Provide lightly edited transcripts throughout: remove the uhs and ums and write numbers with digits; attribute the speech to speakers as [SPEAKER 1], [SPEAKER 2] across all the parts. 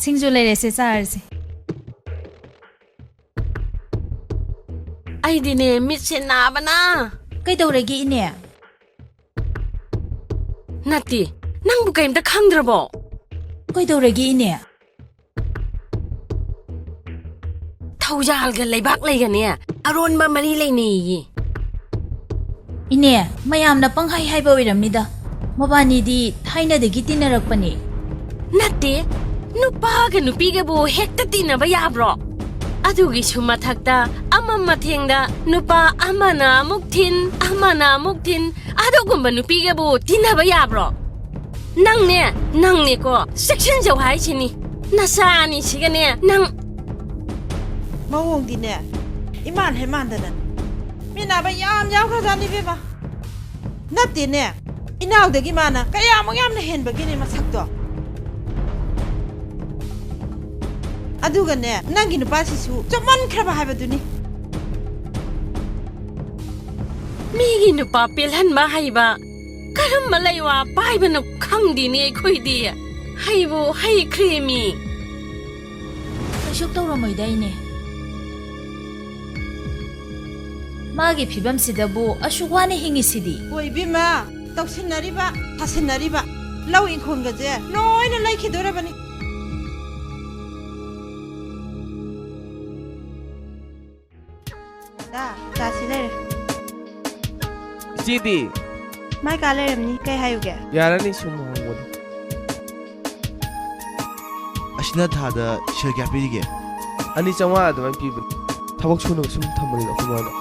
[SPEAKER 1] ꯁꯤꯡꯖꯨ ꯂꯩꯔꯦꯁꯦ ꯆꯥꯔꯁꯦ
[SPEAKER 2] ꯑꯩꯗꯤꯅꯦ ꯃꯤꯠꯁꯦ ꯅꯥꯕꯅ
[SPEAKER 1] ꯀꯩꯗꯧꯔꯒꯦ ꯏꯅꯦ
[SPEAKER 2] ꯅꯠꯇꯦ ꯅꯪꯕꯨ ꯀꯩꯝꯇ ꯈꯪꯗ꯭ꯔꯕꯣ
[SPEAKER 1] ꯀꯩꯗꯧꯔꯒꯦ ꯏꯅꯦ
[SPEAKER 2] ꯊꯧꯖꯥꯜꯒ ꯂꯩꯕꯥꯛ ꯂꯩꯒꯅꯦ ꯑꯔꯣꯟꯕ ꯃꯔꯤ ꯂꯩꯅꯩꯌꯦ
[SPEAKER 1] ꯏꯅꯦ ꯃꯌꯥꯝꯅ ꯄꯪꯍꯥꯏ ꯍꯥꯏꯕ ꯑꯣꯏꯔꯝꯅꯤꯗ ꯃꯕꯥꯅꯤꯗꯤ ꯊꯥꯏꯅꯗꯒꯤ ꯇꯤꯟꯅꯔꯛꯄꯅꯦ
[SPEAKER 2] ꯅꯠꯇꯦ ꯅꯨꯄꯥꯒ ꯅꯨꯄꯤꯒꯕꯨ ꯍꯦꯛꯇ ꯇꯤꯟꯅꯕ ꯌꯥꯕ꯭ꯔꯣ ꯑꯗꯨꯒꯤꯁꯨ ꯃꯊꯛꯇ ꯃꯊꯦꯡꯗ ꯅꯨꯄꯥ ꯑꯃꯅ ꯑꯃꯨꯛ ꯊꯤꯟ ꯑꯗꯨꯒꯨꯝꯕ ꯅꯨꯄꯤꯒꯕꯨ ꯇꯤꯟꯅꯕ ꯌꯥꯕ꯭ꯔꯣ ꯅꯪꯅꯦꯀꯣ ꯆꯦꯛꯁꯤꯟꯖꯧ ꯍꯥꯏꯁꯤꯅꯤ ꯅꯆꯥ ꯑꯅꯤꯁꯤꯒꯅꯦ ꯅꯪ
[SPEAKER 3] ꯃꯑꯣꯡꯗꯤꯅꯦ 이만 해만다는 미나바 얌얌하자니 베바 나띠네 이나우데기 많아 까야목 얌나 헨버기니 마삭도 아두가네 난기 누파시수 좀만 크라바 하베두니
[SPEAKER 2] 미기 누파 뺄한마 하이바 그럼 말라이와 바이바노 캉디니 코이디 하이보 하이 크리미
[SPEAKER 1] ꯀꯩꯁꯨ ꯇꯧꯔꯝꯃꯣꯏꯗ ꯏꯅꯦ 마기 비밤시다부 아슈 와네 행이시디
[SPEAKER 3] 오이비마 떡신나리바 다신나리바 라우 인콘가제 노이나 라이키 도라바니 다시네
[SPEAKER 4] 지디
[SPEAKER 3] 마이 갈레름니 까이 하유게
[SPEAKER 4] 야라니 수모하고도
[SPEAKER 5] 아시나 다다 셔게 비리게
[SPEAKER 4] 아니 정화도 만 비분 타박 수는 숨 탐물이다 그거는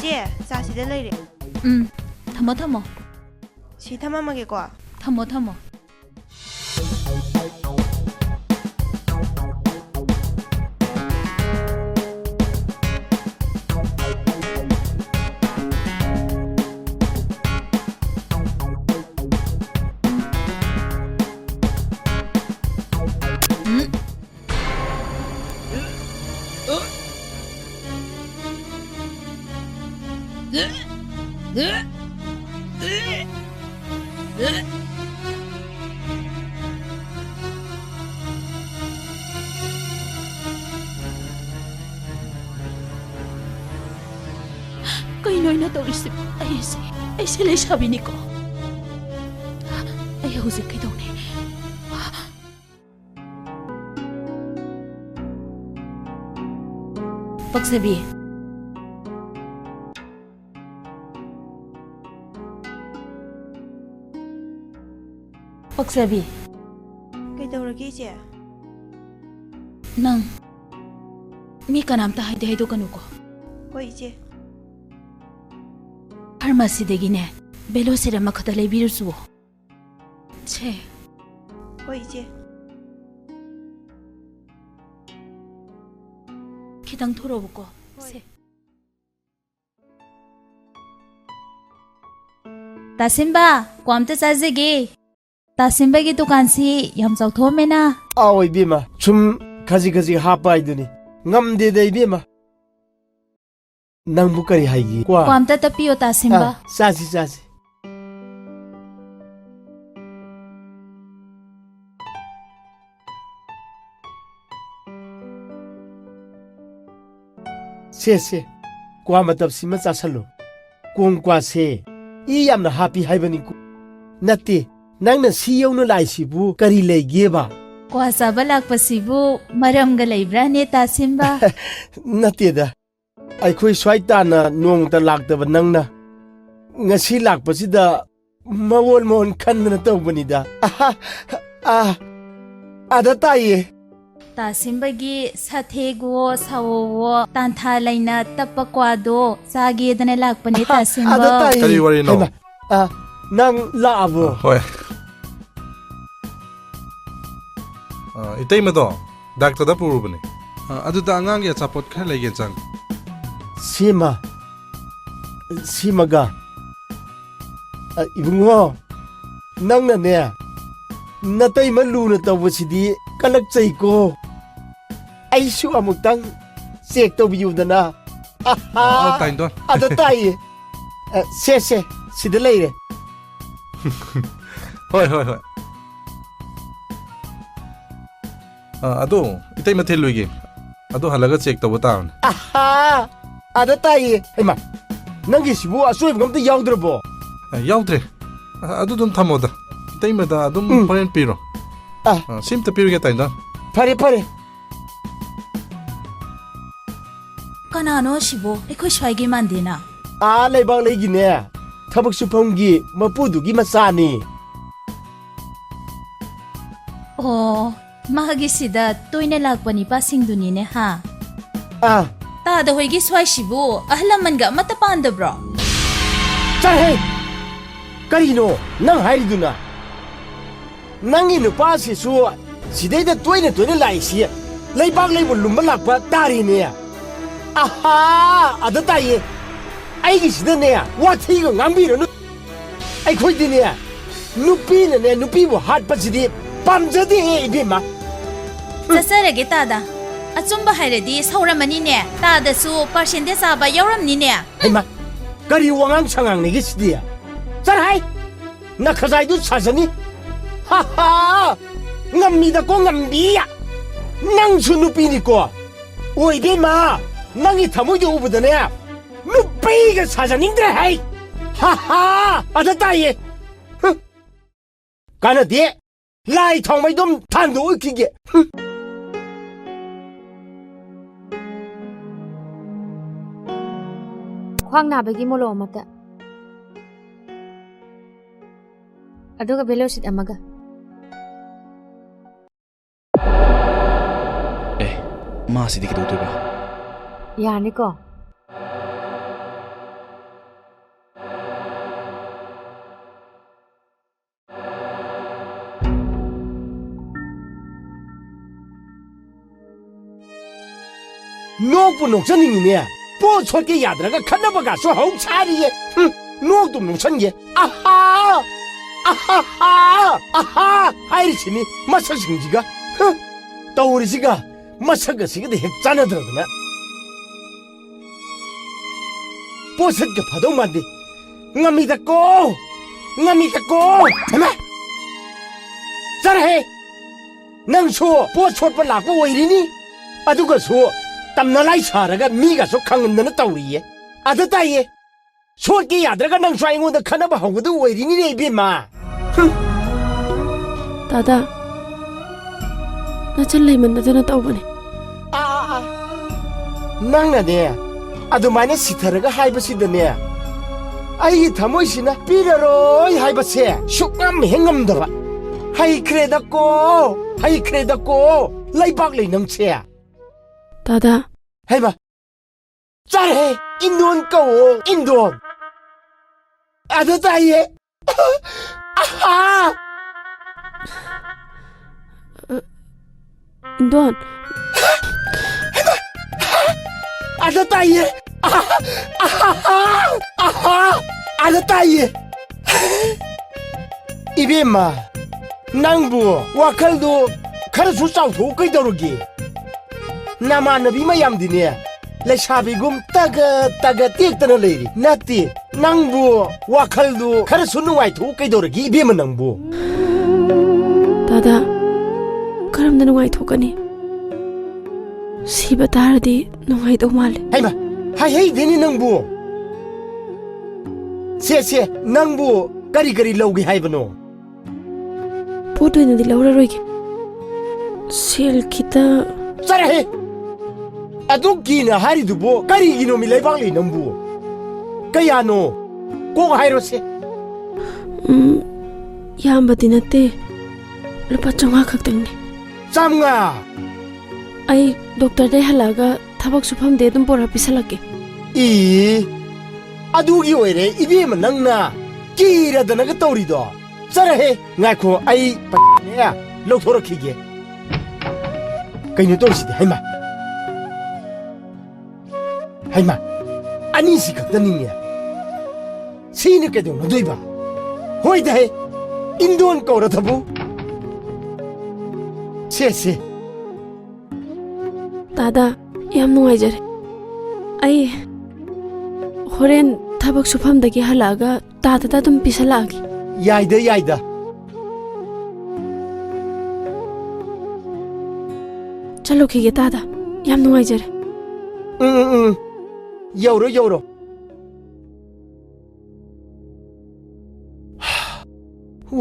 [SPEAKER 3] 제 자시데 레이레
[SPEAKER 1] 타모
[SPEAKER 3] 시 타마마게 과
[SPEAKER 1] 타모 ꯀꯩꯅꯣꯏꯅ ꯇꯧꯔꯤꯁꯤ ꯑꯩꯁꯦ ꯂꯩꯁꯥꯕꯤꯅꯤꯀꯣ ꯑꯩ ꯍꯧꯖꯤꯛ ꯀꯩꯗꯧꯅꯤ ꯄꯛꯁꯕꯤ ꯄꯛꯁꯕꯤ
[SPEAKER 3] ꯀꯩꯗꯧꯔꯒꯦ ꯏꯆꯦ
[SPEAKER 1] ꯅꯪ ꯃꯤ ꯀꯅꯥꯝꯇ ꯍꯥꯏꯗꯣꯛꯀꯅꯨꯀꯣ
[SPEAKER 3] ꯍꯣꯏ ꯏꯆꯦ
[SPEAKER 1] ꯐꯥꯔꯃꯥꯁꯤꯗꯒꯤꯅꯦ ꯕꯦꯂꯣꯁꯤꯔ ꯑꯃꯈꯛꯇ ꯂꯩꯕꯤꯔꯨꯆꯨ ꯁꯦ
[SPEAKER 3] ꯍꯣꯏ ꯏꯆꯦ
[SPEAKER 1] ꯈꯤꯇꯪ ꯊꯨꯔꯛꯎꯀꯣ ꯁꯦ ꯇꯥꯁꯤꯟꯕ ꯀꯣ ꯑꯝꯇ ꯆꯥꯖꯒꯦ ꯇꯥꯁꯤꯟꯕꯒꯤ ꯗꯨꯀꯥꯟꯁꯤ ꯌꯥꯝ ꯆꯥꯎꯊꯣꯛꯑꯝꯃꯦꯅ
[SPEAKER 4] ꯑꯥꯎ 이ꯕꯦꯝꯃ ꯁꯨꯝ ꯈꯖꯤꯛ ꯍꯥꯞꯄ ꯍꯥꯏꯗꯨꯅꯤ ꯉꯝꯗꯦꯗ 이ꯕꯦꯝꯃ ꯅꯪꯕꯨ ꯀꯔꯤ ꯍꯥꯏꯒꯦ
[SPEAKER 1] ꯀꯣ ꯑꯝꯇ ꯇꯞꯄꯤꯌꯣ ꯇꯥꯁꯤꯟꯕ
[SPEAKER 4] ꯆꯥꯁꯤ ꯁꯦ ꯀ꯭ꯋꯥ ꯃꯇꯞꯁꯤꯃ ꯆꯥꯁꯜꯂꯨ ꯀꯣꯡ ꯀ꯭ꯋꯥꯁꯦ ꯏ ꯌꯥꯝꯅ ꯍꯥꯞꯄꯤ ꯍꯥꯏꯕꯅꯤꯀꯣ ꯅꯠꯇꯦ ꯅꯪꯅ ꯁꯤ ꯌꯧꯅ ꯂꯥꯛꯏꯁꯤꯕꯨ ꯀꯔꯤ ꯂꯩꯒꯦꯕ
[SPEAKER 1] ꯀ꯭ꯋꯥ ꯆꯥꯕ ꯂꯥꯛꯄꯁꯤꯕꯨ ꯃꯔꯝꯒ ꯂꯩꯕ꯭ꯔꯥꯅꯦ ꯇꯥꯁꯤꯟꯕ
[SPEAKER 4] ꯅꯠꯇꯦꯗ ꯑꯩꯈꯣꯏ ꯁ꯭ꯋꯥꯏ ꯇꯥꯅ ꯅꯣꯡꯃꯇ ꯂꯥꯛꯇꯕ ꯅꯪꯅ ꯉꯁꯤ ꯂꯥꯛꯄꯁꯤꯗ ꯃꯑꯣꯟ ꯈꯟꯗꯅ ꯇꯧꯕꯅꯤꯗ ꯑꯥꯗ ꯇꯥꯏꯌꯦ
[SPEAKER 1] ꯇꯥꯁꯤꯟꯕꯒꯤ ꯁꯥꯊꯦꯒꯣ ꯁꯥꯋꯣ ꯇꯥꯟꯊꯥ ꯂꯩꯅ ꯇꯞꯄ ꯀ꯭ꯋꯥꯗꯣ ꯆꯥꯒꯦꯗꯅ ꯂꯥꯛꯄꯅꯦ ꯇꯥꯁꯤꯟꯕ
[SPEAKER 4] ꯑꯥꯗ ꯇꯥꯏꯌꯦ
[SPEAKER 6] ꯀꯔꯤ ꯋꯥꯔꯤꯅꯣ
[SPEAKER 4] ꯅꯪ ꯂꯥꯛꯑꯕꯣ
[SPEAKER 6] ꯍꯣꯏ 이때이마도 닥터다 부르ꯕꯅꯦ ꯑꯗꯨꯗ ꯑꯉꯥꯡꯒꯤ ꯑꯆꯥꯄꯣꯠ ꯈꯔ ꯂꯩꯒꯦ ꯆꯪ
[SPEAKER 4] ꯁꯤꯃꯒ 이bungo ꯅꯪꯅꯅꯦ ꯅꯇꯩꯃ ꯂꯨꯅ ꯇꯧꯕꯁꯤꯗꯤ ꯀꯂꯛꯆꯩꯀꯣ ꯑꯩꯁꯨ ꯑꯃꯨꯛꯇꯪ ꯆꯦꯛ ꯇꯧꯕꯤꯌꯨꯗꯅ
[SPEAKER 6] ꯇꯥꯏꯟꯗꯣꯟ
[SPEAKER 4] ꯑꯗ ꯇꯥꯏꯌꯦ ꯁꯦ ꯁꯤꯗ ꯂꯩꯔꯦ
[SPEAKER 6] ꯍꯣꯏ ꯑꯗꯣ 이따 ꯃꯊꯦꯜ ꯂꯣꯏꯒꯦ ꯑꯗꯣ ꯍꯜꯂꯒ ꯆꯦꯛ ꯇꯧꯕ ꯇꯥꯕꯅꯦ
[SPEAKER 4] ꯑꯗ ꯇꯥꯏꯌꯦ ꯍꯩꯃꯥ ꯅꯪꯒꯤꯁꯤꯕꯨ ꯑꯁꯣꯏꯕ ꯑꯝꯇ ꯌꯥꯎꯗ꯭ꯔꯕꯣ
[SPEAKER 6] ꯌꯥꯎꯗ꯭ꯔꯦ ꯑꯗꯨ ꯑꯗꯨꯝ ꯊꯝꯃꯣꯗ 이따ꯏꯃꯗ ꯑꯗꯨꯝ ꯍꯣꯔꯦꯟ ꯄꯤꯔꯣ ꯁꯤꯝꯇ ꯄꯤꯔꯒꯦ ꯇꯥꯏꯟꯗꯣꯟ
[SPEAKER 4] ꯐꯔꯦ
[SPEAKER 1] ꯀꯅꯥꯅꯣ ꯁꯤꯕꯣ ꯑꯩꯈꯣꯏ ꯁ꯭ꯋꯥꯏꯒꯤ ꯃꯥꯟꯗꯦꯅ
[SPEAKER 4] ꯂꯩꯕꯥꯛ ꯂꯩꯒꯤꯅꯦ ꯊꯕꯛ ꯁꯨꯐꯝꯒꯤ ꯃꯄꯨꯗꯨꯒꯤ ꯃꯆꯥꯅꯤ
[SPEAKER 1] ꯑꯣ ꯃꯥꯒꯤꯁꯤꯗ ꯇꯣꯏꯅ ꯂꯥꯛꯄ ꯅꯤꯄꯥꯁꯤꯡꯗꯨꯅꯤꯅꯦ ꯍꯥ ꯇꯥꯗ ꯍꯣꯏꯒꯤ ꯁ꯭ꯋꯥꯏꯁꯤꯕꯨ ꯑꯍꯜ ꯂꯃꯟꯒ ꯑꯃꯠꯇ ꯄꯥꯟꯗꯕ꯭ꯔꯣ
[SPEAKER 4] ꯆꯠꯍꯦ ꯀꯔꯤꯅꯣ ꯅꯪ ꯍꯥꯏꯔꯤꯗꯨꯅ ꯅꯪꯒꯤ ꯅꯨꯄꯥꯁꯤꯁꯨ ꯁꯤꯗꯩꯗ ꯇꯣꯏꯅ ꯂꯥꯛꯏꯁꯤ ꯂꯩꯕꯥꯛ ꯂꯩꯕ ꯂꯨꯝꯕ ꯂꯥꯛꯄ ꯇꯥꯔꯤꯅꯦ ꯑꯗ ꯇꯥꯏꯌꯦ ꯑꯩꯒꯤꯁꯤꯗꯅꯦ ꯋꯥꯊꯤꯒ ꯉꯥꯡꯕꯤꯔꯅꯨ ꯑꯩꯈꯣꯏꯗꯤꯅꯦ ꯅꯨꯄꯤꯅꯅꯦ ꯅꯨꯄꯤꯕꯨ ꯍꯥꯠꯄꯁꯤꯗꯤ ꯄꯥꯝꯖꯗꯦ 이베마
[SPEAKER 1] ꯆꯠꯆꯔꯒꯦ ꯇꯥꯗ ꯑꯆꯨꯝꯕ ꯍꯥꯏꯔꯗꯤ ꯁꯧꯔꯝꯃꯅꯤꯅꯦ ꯇꯥꯗꯁꯨ ꯄꯥꯔꯁꯦꯟꯇꯦꯖ ꯆꯥꯕ ꯌꯥꯎꯔꯝꯅꯤꯅꯦ
[SPEAKER 4] ꯍꯩꯃꯥ ꯀꯔꯤ ꯋꯥꯉꯥꯡ ꯁꯉꯥꯡꯅꯤꯒꯦ ꯁꯤꯗꯤ ꯆꯠꯍꯥꯏ ꯅꯈꯖꯥꯏꯗꯨ ꯁꯥꯖꯅꯤ ꯉꯝꯃꯤꯗꯀꯣ ꯉꯝꯕꯤ야 ꯅꯪꯁꯨ ꯅꯨꯄꯤꯅꯤꯀꯣ ꯑꯣꯏꯕꯦꯝꯃ ꯅꯪꯒꯤ ꯊꯃꯣꯏꯗ ꯎꯕꯗꯅꯦ ꯅꯨꯄꯤꯒ ꯁꯥꯖꯅꯤꯡꯗ꯭ꯔꯦ ꯍꯩ ꯑꯗ ꯇꯥꯏꯌꯦ ꯀꯥꯟꯅꯗꯦ ꯂꯥꯏ ꯊꯥꯎꯃꯩꯗꯨꯝ ꯊꯥꯡꯗꯣꯛꯈꯤꯒꯦ
[SPEAKER 7] ꯈ꯭ꯋꯥꯡ ꯅꯥꯕꯒꯤ ꯃꯣꯂꯣꯝ ꯑꯃꯠꯇ ꯑꯗꯨꯒ ꯚꯦꯂꯣꯁꯤꯠ ꯑꯃꯒ
[SPEAKER 5] ꯃꯥꯁꯤꯗꯤ ꯀꯩꯗꯧꯗꯣꯏꯕ
[SPEAKER 7] ꯌꯥꯔꯅꯤꯀꯣ
[SPEAKER 4] ꯅꯣꯛꯄꯨ ꯅꯣꯛꯆꯅꯤꯡꯉꯤꯅꯦ ꯄꯣꯠ ꯁꯣꯠꯀꯦ ꯌꯥꯗ꯭ꯔꯒ ꯈꯠꯅꯕꯒꯁꯨ ꯍꯧ ꯁꯥꯔꯤꯌꯦ ꯅꯣꯛꯇꯨꯝ ꯅꯣꯛꯁꯟꯒꯦ ꯍꯥꯏꯔꯤꯁꯤꯅꯤ ꯃꯁꯛꯁꯤꯡꯁꯤꯒ ꯇꯧꯔꯤꯁꯤꯒ ꯃꯁꯛ ꯑꯁꯤꯒꯗꯤ ꯍꯦꯛ ꯆꯥꯟꯅꯗ꯭ꯔꯗꯅ ꯄꯣꯠꯁꯠꯀ ꯐꯗꯧ ꯃꯥꯟꯗꯦ ꯉꯝꯃꯤꯗꯀꯣ ꯍꯩꯃꯥ ꯆꯠꯍꯦ ꯅꯪꯁꯨ ꯄꯣꯠ ꯁꯣꯠꯄ ꯂꯥꯛꯄ ꯑꯣꯏꯔꯤꯅꯤ ꯑꯗꯨꯒꯁꯨ ꯇꯝꯅꯂꯥꯏ ꯁꯥꯔꯒ ꯃꯤꯒꯁꯨ ꯈꯪꯍꯟꯗꯅ ꯇꯧꯔꯤꯌꯦ ꯑꯗ ꯇꯥꯏꯌꯦ ꯁꯣꯠꯀꯦ ꯌꯥꯗ꯭ꯔꯒ ꯅꯪꯁꯨ ꯑꯩꯉꯣꯟꯗ ꯈꯟꯅꯕ ꯍꯧꯕꯗꯨ ꯑꯣꯏꯔꯤꯅꯤꯅꯦ 이베마
[SPEAKER 8] 다다 나천 ꯂꯩꯃꯟꯗꯅ ꯇꯧꯕꯅꯦ
[SPEAKER 4] ꯅꯪꯅꯅꯦ ꯑꯗꯨꯃꯥꯏꯅ ꯁꯤꯊꯔꯒ ꯍꯥꯏꯕꯁꯤꯗꯅꯦ ꯑꯩꯒꯤ ꯊꯃꯣꯏꯁꯤꯅ ꯄꯤꯔꯔꯣꯏ ꯍꯥꯏꯕꯁꯦ ꯁꯨꯛꯉꯝ ꯍꯦꯛ ꯉꯝꯗꯕ ꯍꯩꯈ꯭ꯔꯦꯗꯀꯣ ꯂꯩꯕꯥꯛ ꯂꯩꯅꯪꯁꯦ
[SPEAKER 8] 다다
[SPEAKER 4] ꯍꯩꯃꯥ ꯆꯠꯍꯦ 인도원 ꯀꯧꯑꯣ 인도원 ꯑꯗ ꯇꯥꯏꯌꯦ
[SPEAKER 8] 인도원
[SPEAKER 4] 아다 따이에 아다 따이에 이베마 낭부 와칼도 카르수 싸우고 끄이더르기 나마너비 마얌디네 레샤비금 따가 띠ꯛ더너 레이리 나띠 낭부 와칼도 카르수 누와이도 끄이더르기 이베마 낭부
[SPEAKER 8] 다다 그럼 나 누가이토까니 시바 타르디 누가이도 말레
[SPEAKER 4] 하이마 하이 되니 낭부 세 낭부 까리 러우기 하이버노
[SPEAKER 8] 포도에는 라우라로이게 셀 기타
[SPEAKER 4] 짜라해 아도기나 하리두보 까리기노 밀레방리 낭부 까야노 꼭 하이로세
[SPEAKER 8] 야한바디 나때 루파 정화 각당니
[SPEAKER 4] 짬가
[SPEAKER 8] 아이 독터데 할라가 타박 수팜데 좀 보라 비살라게
[SPEAKER 4] 이 아두기 오이레 이비면 낭나 끼라다나가 떠오리도 짜라해 나코 아이 빠네야 록토로키게 그이노 또르시데 하이마 아니시 각다닝이야 시니께도 너도이봐 호이다해 인도원 거라다부 세
[SPEAKER 8] 다다 얌 누가이자레 ꯑꯩ ꯍꯣꯔꯦꯟ ꯊꯕꯛ ꯁꯨꯐꯝꯗꯒꯤ ꯍꯜꯂꯛꯑꯒ ꯇꯥꯗ ꯑꯗꯨꯝ ꯄꯤꯁꯜꯂꯛꯑꯒꯦ.
[SPEAKER 4] ꯌꯥꯏꯗ ꯌꯥꯏꯗ.
[SPEAKER 8] ꯆꯠꯂꯨꯈꯤꯒꯦ ꯇꯥꯗ. ꯌꯥꯝ ꯅꯨꯡꯉꯥꯏꯖꯔꯦ.
[SPEAKER 4] ꯌꯧꯔꯣ ꯌꯧꯔꯣ.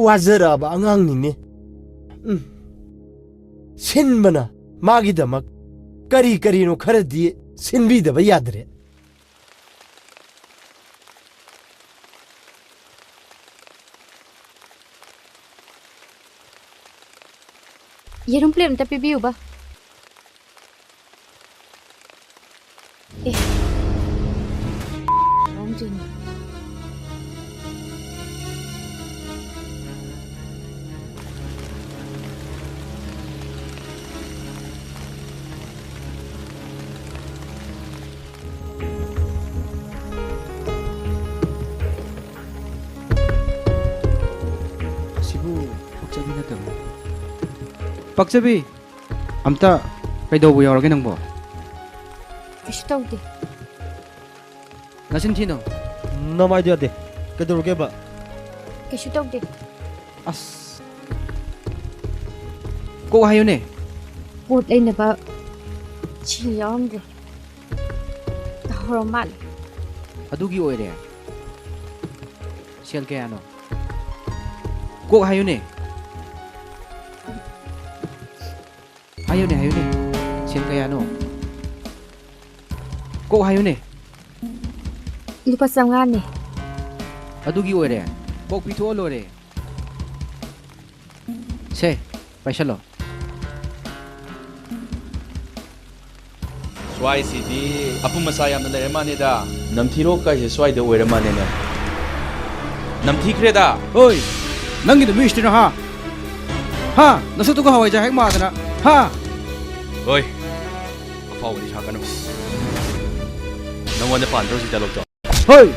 [SPEAKER 4] ꯋꯥꯖꯔꯕ ꯑꯉꯥꯡꯅꯤꯅꯦ. ꯁꯤꯟꯕꯅ ꯃꯥꯒꯤꯗꯃꯛ ꯀꯔꯤ ꯀꯔꯤꯅꯣ ꯈꯔꯗꯤ ꯁꯤꯟꯕꯤꯗꯕ ꯌꯥꯗ꯭ꯔꯦ.
[SPEAKER 7] Yerum plate amta pibiyu ba? Wrong Jenny.
[SPEAKER 5] ꯄꯛꯆꯕꯤ ꯑꯝꯇ ꯀꯩꯗꯧꯕ ꯌꯥꯎꯔꯒꯦ ꯅꯪꯕꯣ?
[SPEAKER 7] Kaisu tawde.
[SPEAKER 5] ꯅꯆꯤꯟ ꯊꯤꯅꯣ.
[SPEAKER 9] ꯅꯃꯥꯏꯗꯤ ꯌꯥꯗꯦ. ꯀꯩꯗꯧꯔꯒꯦꯕ?
[SPEAKER 7] Kaisu tawde.
[SPEAKER 5] ꯑꯁ ꯀꯣꯛ ꯍꯥꯏꯌꯨꯅꯦ.
[SPEAKER 7] Pot lainaba chil yawamde. Tahoro mal.
[SPEAKER 5] ꯑꯗꯨꯒꯤ ꯑꯣꯏꯔꯦ. ꯁꯦꯜ ꯀꯌꯥꯅꯣ? ꯀꯣꯛ ꯍꯥꯏꯌꯨꯅꯦ. hayune sel kayano ko hayune
[SPEAKER 7] lupa samngane
[SPEAKER 5] adugi oire ko pitho lore se paisalo
[SPEAKER 10] swai sidi apu masaya na lere mane da namthiro kai se swai de oire mane ne namthikre da
[SPEAKER 5] oi nangi de mistri na ha nasu tu ko hawai ja hek ma dana ha
[SPEAKER 10] oi afau ni sakanu nangwanda pandro si dialog to
[SPEAKER 5] hoi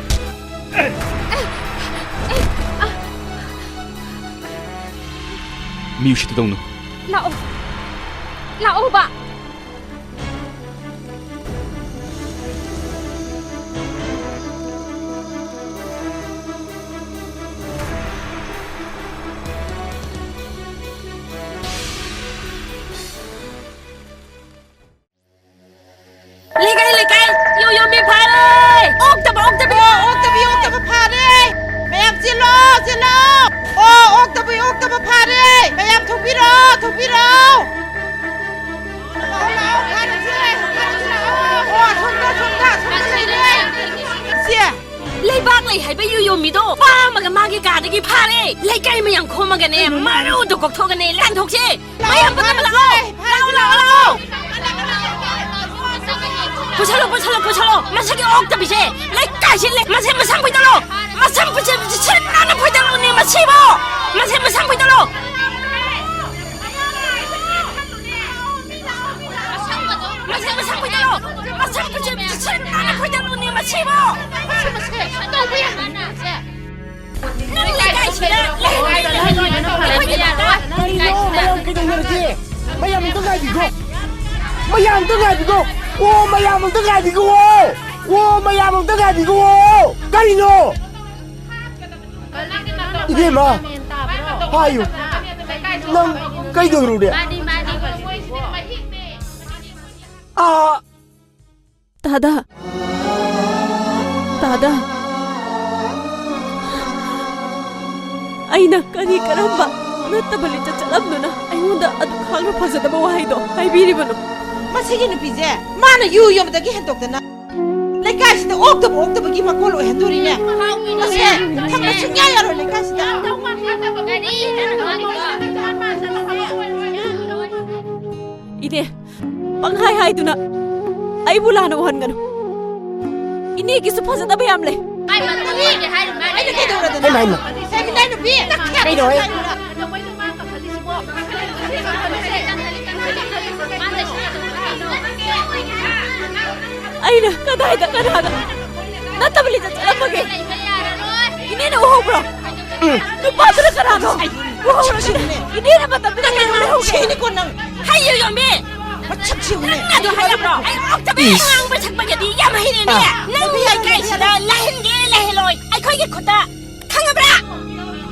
[SPEAKER 10] miushi to no
[SPEAKER 2] lao ba Lekai yo mi phare ok ta
[SPEAKER 3] phare mayam chilo ok ta phare mayam thupiro
[SPEAKER 2] Leibak lai hai ba yo mi do pa ma ga ma gi ka da gi phare lekai mayam khoma ga ne maru do kok thog ne lan thok che mayam ba ma lao Puchalo, masaki ok ta bise, lai kaisi le, masang pidalo, masang nana pidalo ni masibo, masang pidalo. Masang pidalo, nana pidalo ni masibo.
[SPEAKER 4] 오 마야몽 떠가지고 오 마야몽 떠가지고 까리노 이게 마 아유 난 까이도로래 아
[SPEAKER 8] 다다 아이나 까니 까람바 나타발리 짜짜람누나 아이온다 아두 칼로 파자다바 와이도 아이비리바노
[SPEAKER 3] masigi nu pije mana yu yom da gi hendokdana lekai sida okta gi makolo henduri ne ase thamna chungya yaro lekai sida
[SPEAKER 8] ide panghai hai duna ai bulana uhanganu ini gi su phajada bayam le
[SPEAKER 3] ai mani ge hai ai ne kai dora dana
[SPEAKER 4] ai
[SPEAKER 3] nai nu bi
[SPEAKER 4] kai doi
[SPEAKER 8] aina kadaida natabli chalamage inena uhobro tu padra karano uhobro inena matabli
[SPEAKER 3] shini ko nang
[SPEAKER 2] hayo yomi
[SPEAKER 3] 참 치우네.
[SPEAKER 2] 나도 하려고. 억잡에 항ang을 착박이디 야마히네네. 난 레이카이시다 라헨로이. 아이코이게 코다 강아브라.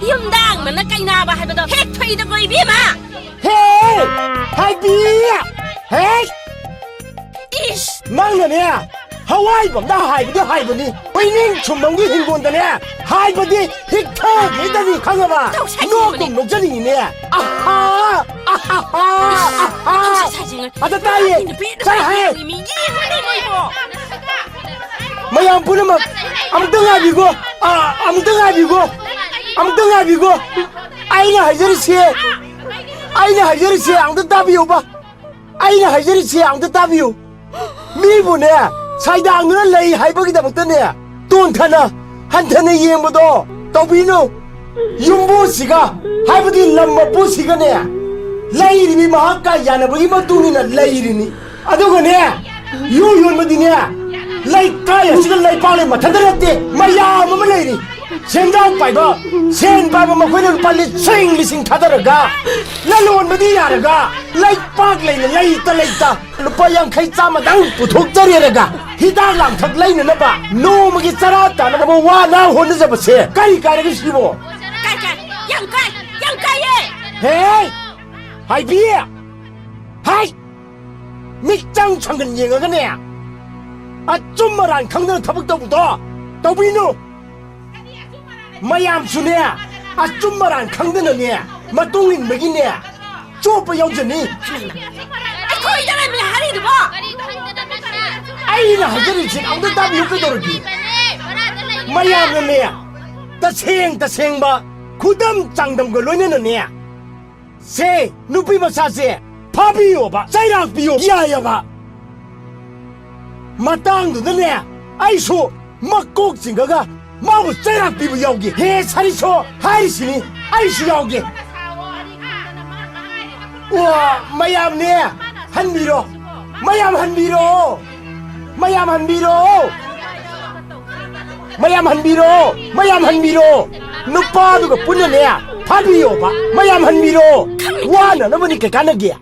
[SPEAKER 2] 윰당 만나 까이나바 하이버도 핵 토이도 거이 비마.
[SPEAKER 4] 헤이 하이비야 헤이
[SPEAKER 2] 이씨.
[SPEAKER 4] 낭나네 하와이범다 하이버디 하이버니 왜닝 춤멍기 hin본다네 하이버디 힙타게다니 강아봐 녹동 녹자니네 아하 아하하
[SPEAKER 2] 사진을
[SPEAKER 4] 아다 따이 잘해 마양 부르면 암덩아비고 암덩아비고 아이나 하저리시 아이나 하저리시 앙도 따비오바 아이나 하저리시 앙도 따비오 미부네 사이다앙은 레이 하이버기다 못했네 돈타나 한타네 이행보도 떠비노 윤보시가 하이버디 람마보시가네 레이리미 마하까 야나버기 마뚱이나 레이리니 아도가네 유윤마디네 레이 까야 시가 레이 빨리 마타들었대 마야마마 레이리 센장 빠이바 센 빠이바 마코이는 빨리 싱리싱 타더라가 lalon madi yaraga lai pak leina lai ta lupa yang khai chama dang puthok jariaraga hidang lang thak leina na ba no magi chara ta na ba wa na hon na ba se kai kai ga sibo
[SPEAKER 2] kai yang kai ye
[SPEAKER 4] hey hai bi hai mikjang changgan yenga ga ne a chummaran khangna thabak ta bu do tawbinu mayam sune a chummaran khangna ne matungin megine chopa yaujani
[SPEAKER 2] 아이코이잖아 미 하리도 봐
[SPEAKER 4] aina hajari chin ang da bi ko dorgi mayam ne taseng ba khudam changdam go loine ne se nupi ba sa se phabiyo ba sairak biyo ya ba matang du ne ai so makok jinga ga mabu sairak bibu yaugi he sari so hai sini ai su yaugi 와 마얌 네 한미로 마얌 한미로 누빠도가 뿐이네 파비요 봐 마얌 한미로 와나 너머니까 가는게